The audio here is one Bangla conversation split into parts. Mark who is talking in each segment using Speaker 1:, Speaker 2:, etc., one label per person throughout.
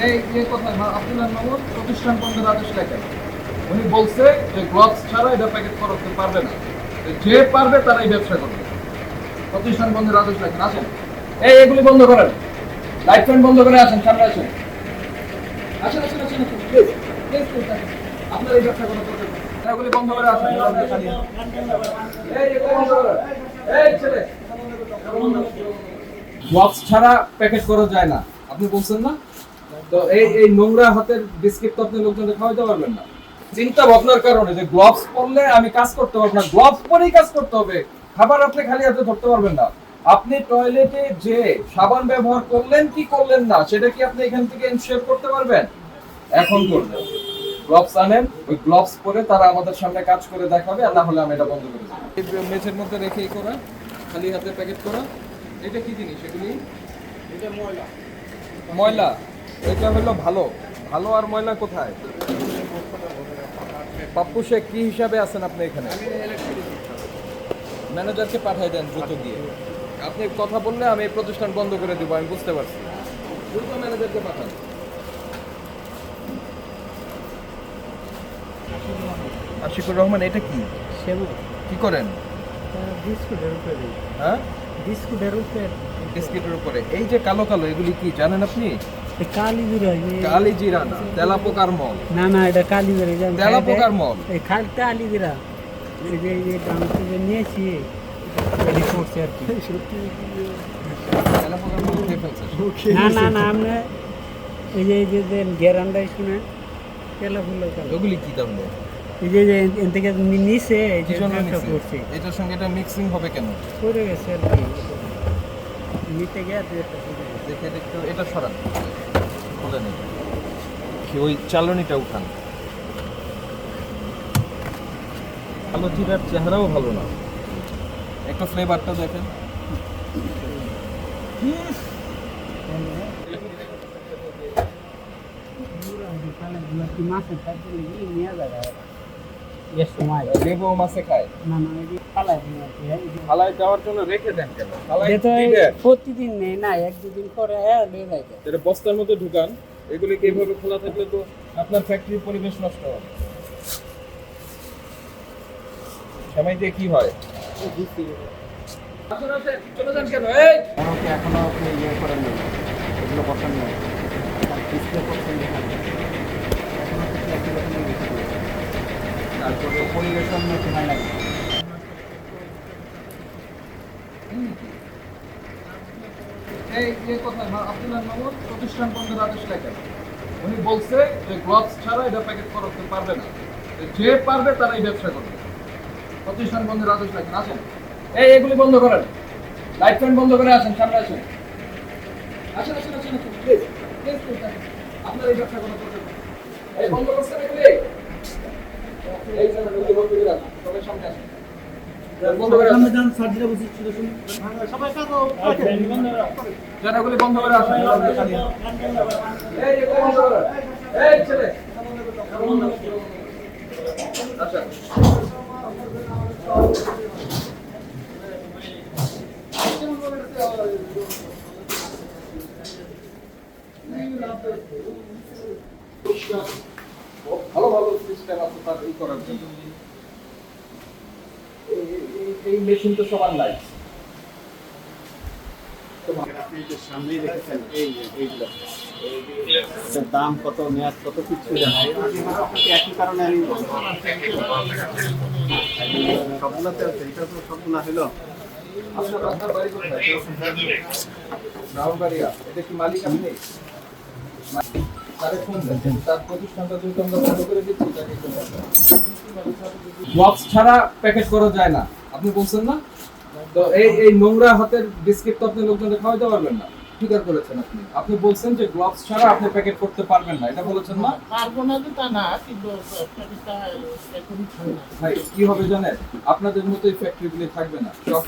Speaker 1: এই যে কথা আব্দুল্লাহ মামুন প্রতিষ্ঠান বন্ধের আদেশ লেখেন। উনি বলছে যে গ্লাভস ছাড়া এটা প্যাকেট করতে পারবে না, যে পারবে তারাই ব্যবসা করবে। প্রতিষ্ঠান বন্ধের আদেশ লেখেন। আসেন, এগুলি বন্ধ করেন, লাইট ফ্যান বন্ধ করে আসেন, সামনে আসেন। আসেন আসেন আসেন প্লিজ প্লিজ প্লিজ আসেন। আপনার এই ব্যবসা কোনো করতে এগুলি বন্ধ করে আসেন। এগুলি বন্ধ করেন। ছেলে গ্লাভস ছাড়া প্যাকেট করা যায় না, আপনি বলছেন না? তো এই নোংরা হাতের বিস্কিট তো আপনি লোকজনকে খাওয়াতে পারবেন না। চিন্তা ভাবনার কারণে যে গ্লাভস পরলে আমি কাজ করতে পারবো না, গ্লাভস পরেই কাজ করতে হবে। খাবার আপনি খালি হাতে ধরতে পারবেন না। আপনি টয়লেটে যে সাবান ব্যবহার করলেন কি করলেন না সেটা কি আপনি এখান থেকে এনশিওর করতে পারবেন? এখন করবেন। গ্লাভস আনেন, ওই গ্লাভস পরে তারা আমাদের সামনে কাজ করে দেখাবে, আর না হলে আমি এটা বন্ধ করে দেবো। এই মেঝের মধ্যে রেখেই করা, খালি হাতে প্যাকেট করা। এটা কি জিনিস এগুলি? এটা ময়লা। ময়লা এটা হলো ভালো। ভালো আর ময়লা কোথায়? পাপ্পু শেখ কি হিসাবে আছেন আপনি এখানে? ম্যানেজারকে পাঠিয়ে দেন দ্রুত গিয়ে। আপনি কথা বললে আমি এই প্রতিষ্ঠান বন্ধ করে দিব, আমি বুঝতে পারছি। দ্রুত ম্যানেজারকে পাঠান। আশিকুর রহমান, এটা কি? কি করেন?
Speaker 2: বিস্কুটের উপরে।
Speaker 1: হ্যাঁ,
Speaker 2: বিস্কুটের উপরে।
Speaker 1: বিস্কিটের উপরে এই যে কালো কালো এগুলি কি জানেন আপনি?
Speaker 2: কালিজিরা।
Speaker 1: কালিজিরা না, তেলাপোকার মল।
Speaker 2: না না, এটা কালিজিরা।
Speaker 1: তেলাপোকার মল।
Speaker 2: এই খালি কালিজিরা। এই যে দাম থেকে নিয়েছি এটি করছে আর কি।
Speaker 1: তেলাপোকার মল খেয়ে ফেলছে।
Speaker 2: না না না, আমরা এই যে গ্যারান্ডাই শুনে তেলা ফুল
Speaker 1: ওগুলি কি দাম নেই?
Speaker 2: এই যে এন থেকে নিচে এই যে করছে,
Speaker 1: এটার সঙ্গে এটা মিক্সিং হবে কেন?
Speaker 2: করে গেছে আর কি। নিতে গিয়ে
Speaker 1: দেখে দেখতে এটা সরান, খুলে নেই। ওই চালনিটা উঠান। কালো জিরার চেহারাও ভালো না, একটু ফ্লেভারটা দেখেন।
Speaker 2: মাছের থাকতে নিয়ে যাবে এর সময়।
Speaker 1: লেবু মাছে খায়
Speaker 2: না না, এই পালায়
Speaker 1: ফালায় যাওয়ার জন্য রেখে দেন কেন?
Speaker 2: প্রতিদিন নেই না, এক দুদিন পরে লয়ে যায়।
Speaker 1: এটা বস্তার মধ্যে ঢুকান। এগুলিকে এইভাবে খোলা থাকলে তো আপনার ফ্যাক্টরির পরিবেশ নষ্ট হবে। সময় দিয়ে কি হয়? চলে যান কেন?
Speaker 2: এখনো আপনি ইয়ে করেন না, এগুলো বসান না, ডিসপ্লে করছেন এখনো কিছু একই রকমের বেশি করে। তারপরে পরিবেশন সময় লাগে।
Speaker 1: এই যে কথা আব্দুল্লাহ মামুন প্রতিষ্ঠান বন্ধের আদেশ লেখেন। উনি বলছে যে গ্লাভস ছাড়া এটা প্যাকেট করতে পারবে না, যে পারবে তারাই ব্যবসা করবে। প্রতিষ্ঠান বন্ধের আদেশ লেখেন। আসেন, এগুলি বন্ধ করেন, লাইট ফ্যান বন্ধ করে আসেন, সামনে আসেন। আসেন আসেন আসেন প্লিজ প্লিজ প্লিজ। আপনার এই ব্যবসা কোনো করতে এই বন্ধ করছেন এগুলি? এই যে এগুলি বন্ধ করে রাখুন, সবাই সামনে আসেন। বন্ধ করে আসেন।
Speaker 2: সবাই
Speaker 1: জানাগুলি বন্ধ করে আসেন। এই যে বন্ধ করে। এই ছেলে আচ্ছা, ভালো ভালো সিস্টেম আছে তার এই করার জন্য। এই মেশিন তো সবার নাই।
Speaker 3: আপনি যে সামনেই রেখেছেন এইগুলো, এটার দাম কত, মেয়াদ কত, কিছু জানাই একই কারণে আমি সবগুলোতে আছে। এটা তো সবগুলো হলো।
Speaker 1: আপনার বাড়ি কোথায়? রাউন্ডবাড়িয়া। এটা কি মালিক আপনি? তারে ফোন দেন, তার প্রতিষ্ঠানটা যদি আমরা বন্ধ করে দিচ্ছি তাকে ফোন দেন। গ্লাভস ছাড়া প্যাকেট করা যায় না, আপনি বলছেন না? তো এই নোংরা হাতের বিস্কিট তো আপনি লোকজনকে খাওয়াতে পারবেন না। স্বীকার করেছেন আপনি। আপনি বলছেন যে গ্লাভস ছাড়া আপনি প্যাকেট করতে পারবেন না, এটা বলেছেন না?
Speaker 4: পারবো না যে তা না, কিন্তু প্যাকেটটা এখনই খাই না।
Speaker 1: ভাই কি হবে জানেন? আপনাদের মতোই ফ্যাক্টরিগুলি থাকবে না, সব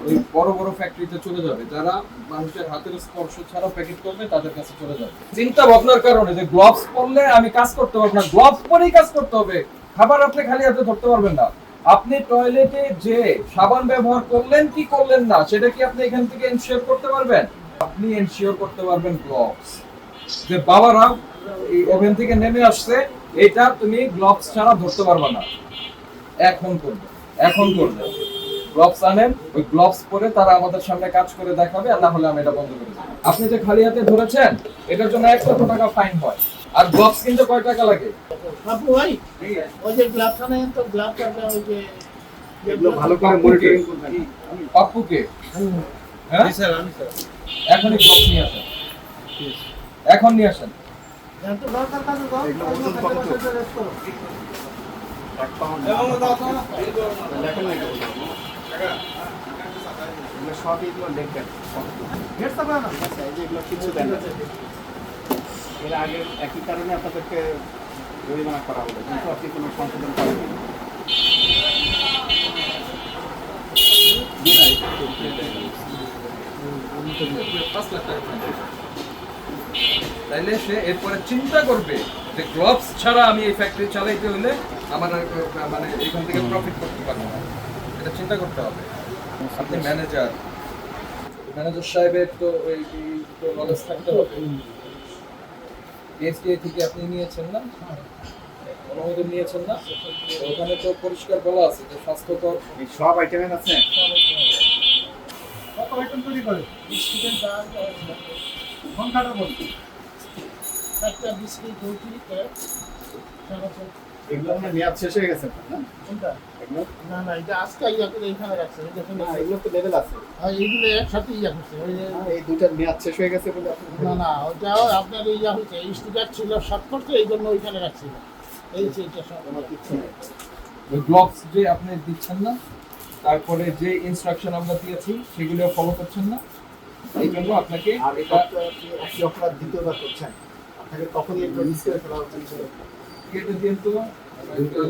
Speaker 1: ওই বড় বড় ফ্যাক্টরিতে চলে যাবে। যারা মানুষের হাতের স্পর্শ ছাড়া প্যাকেট করবে তাদের কাছে চলে যাবে। চিন্তা ভাবনার কারণে যে গ্লাভস পরলে আমি কাজ করতে পারবো না, গ্লাভস পরেই কাজ করতে হবে। খাবার আপনি খালি হাতে ধরতে পারবেন না। আপনি টয়লেটে যে সাবান ব্যবহার করলেন কি করলেন না সেটা কি আপনি এখান থেকে এনশিওর করতে পারবেন? আপনি এনশিওর করতে পারবেন গ্লাভস। যে বাবারা এই ওভেন থেকে নেমে আসছে, এটা তুমি গ্লাভস ছাড়া ধরতে পারবে না। এখন করবে, এখন করবে। গ্লাভস আনেন, ওই গ্লাভস পরে তারা আমাদের সামনে কাজ করে দেখাবে, আর না হলে আমি এটা বন্ধ করে দেব। আপনি যে খালি হাতে ধরেছেন, এটার জন্য 1 লক্ষ টাকা ফাইন হয়। আর গ্লাভস কিনতে কয় টাকা লাগে?
Speaker 4: বাবু ভাই ওই যে গ্লাভস আনেন তো গ্লাভস আমরা ওই যে
Speaker 3: এগুলো ভালো করে মনিটরিং করবেন।
Speaker 1: পাপ্পুকে হ্যাঁ এখনই গ্লাভস নিয়ে আসেন, এখন নিয়ে আসেন।
Speaker 4: এত দরকার কাছে দাও
Speaker 3: এগুলো ওজন কত তো?
Speaker 4: রেস্ট করো
Speaker 3: 1 পাউন্ড। দেখেন না এগুলো। এগুলো সব এগুলো লিখবেন।
Speaker 4: হেড সাবা না
Speaker 3: আচ্ছা, এই যে এগুলো কিছু দেন না। এর আগে একই কারণে আপনাদেরকে জরিমানা করা হলো, কিন্তু আপনি কোনো সংশোধন করেননি।
Speaker 1: তাইলে সে এরপরে চিন্তা করবে যে গ্লাভস ছাড়া আমি এই ফ্যাক্টরি চালাইতে হলে আমার মানে এখান থেকে প্রফিট করতে পারবো না, এটা চিন্তা করতে হবে। আপনি ম্যানেজার, ম্যানেজার সাহেবের তো এই তো নলেজ থাকতে হবে। এসডিআই থেকে আপনি নিয়েছেন না, অনুমোদন নিয়েছেন না? তো ওখানে তো পরিষ্কার বলা আছে যে স্বাস্থ্যকর
Speaker 3: এই সব আইটেমের আছে।
Speaker 4: কত আইটেম তৈরি করে স্টুডেন্ট আর ঘন্টাটা বলছি একটা বিস্কিট রুটিতে
Speaker 3: এগুলো মানে মেয়াদ শেষ হয়ে গেছে আপনার, না?
Speaker 4: কোনটা
Speaker 3: এগুলো
Speaker 4: না না এটা আজকে ইয়া করে এখানে রাখছে এই দেখুন
Speaker 3: না, এগুলো তো লেভেল আছে।
Speaker 4: আর এইগুলো একসাথে ইয়া করছে ওই যে
Speaker 3: এই দুটার মেয়াদ শেষ হয়ে গেছে বলে আপনি
Speaker 4: না না ওটাও আপনার ইয়া হয়েছে স্টিকার ছিল শর্ট করতে এই জন্য ওইখানে রাখছিল এই যে এটা সব
Speaker 3: আমার কিচ্ছু নেই।
Speaker 1: ওই গ্লাভস যে আপনি দিচ্ছেন না, তারপরে যে ইনস্ট্রাকশন আমরা দিয়েছি সেগুলো ফলো করছেন না, এই জন্য আপনাকে
Speaker 3: আর
Speaker 1: এটা
Speaker 3: এটা আপনি একই অপরাধ দ্বিতীয়বার করছেন, আপনাকে তখনই একটু মিস করে ফেলা উচিত ছিল।
Speaker 1: কেটে দিয়ে তো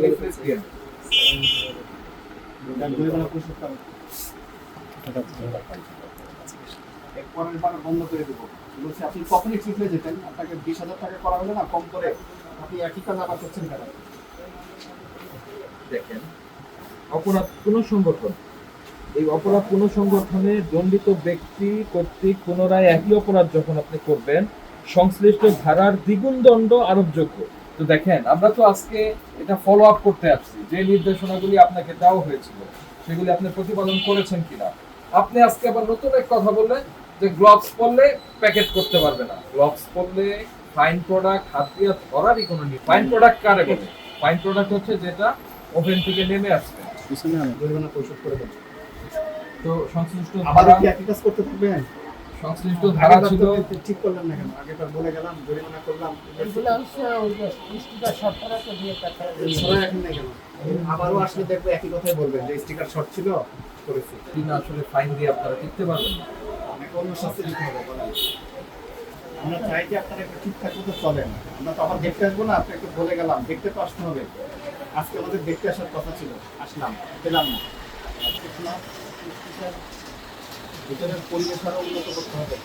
Speaker 1: রেফারেন্স দিয়ে
Speaker 3: এটার জরিমানা পরিশোধ করেন। এর পরের বার বন্ধ করে দেবো। বলছি আপনি কখনই ঠিক হয়ে যেতেন, আপনাকে 20,000 টাকা করা হলে না কম করে, আপনি একই কাজ আবার করছেন কেন?
Speaker 1: দেখেন, অপরাধ কোন সংগঠন, এই অপরাধ কোন সংগঠনে দণ্ডিত ব্যক্তি কর্তৃক পুনরায় একই অপরাধ যখন আপনি করবেন, সংশ্লিষ্ট ধারার দ্বিগুণ দণ্ড আরোপযোগ্য। তো দেখেন, আমরা তো আজকে এটা ফলো আপ করতে আসছি, যে নির্দেশনাগুলি আপনাকে দেওয়া হয়েছিল সেগুলি আপনি প্রতিপালন করেছেন কিনা। আপনি আজকে আবার নতুন এক কথা বললেন যে গ্লাভস পরলে প্যাকেট করতে পারবে না। গ্লাভস পরলে ফাইন প্রোডাক্ট হাত দিয়ে ধরারই কোনো নেই। ফাইন প্রোডাক্ট কারে বলে? ফাইন প্রোডাক্ট হচ্ছে যেটা ওভেন থেকে নেমে আসবে।
Speaker 3: জরিমানা পরিশোধ করে দেন।
Speaker 1: তো সংশ্লিষ্ট
Speaker 3: আবার
Speaker 1: ধারা,
Speaker 3: কি একই কাজ করতে থাকবেন?
Speaker 1: সংশ্লিষ্ট ধারা
Speaker 3: আগেরবার
Speaker 1: ছিল
Speaker 3: তো ঠিক করলাম না কেন? আগেবার বলে গেলাম, জরিমানা করলাম,
Speaker 4: এগুলো হচ্ছে ওই যে স্টিকার শর্ট করাতে দিয়ে টাকা
Speaker 3: সবাই এখন নাই কেন? আবারও আসলে দেখবো একই কথাই বলবেন যে স্টিকার শর্ট ছিল, করেছি।
Speaker 1: কিনা আসলে ফাইন দিয়ে আপনারা টিকতে পারবেন না।
Speaker 3: আপনাকে অন্য শাস্তি দিতে হবে বলেন। আমরা চাই যে আপনারা একটু ঠিকঠাক মতো চলেন। আমরা তো আবার দেখতে আসবো না, আপনাকে বলে গেলাম, দেখতে তো আসতে হবে। আজকে আমাদের দেখতে আসার কথা ছিল, আসলাম, পেলাম না। ভিতরের পরিবেশ আরো উন্নত করতে হবে।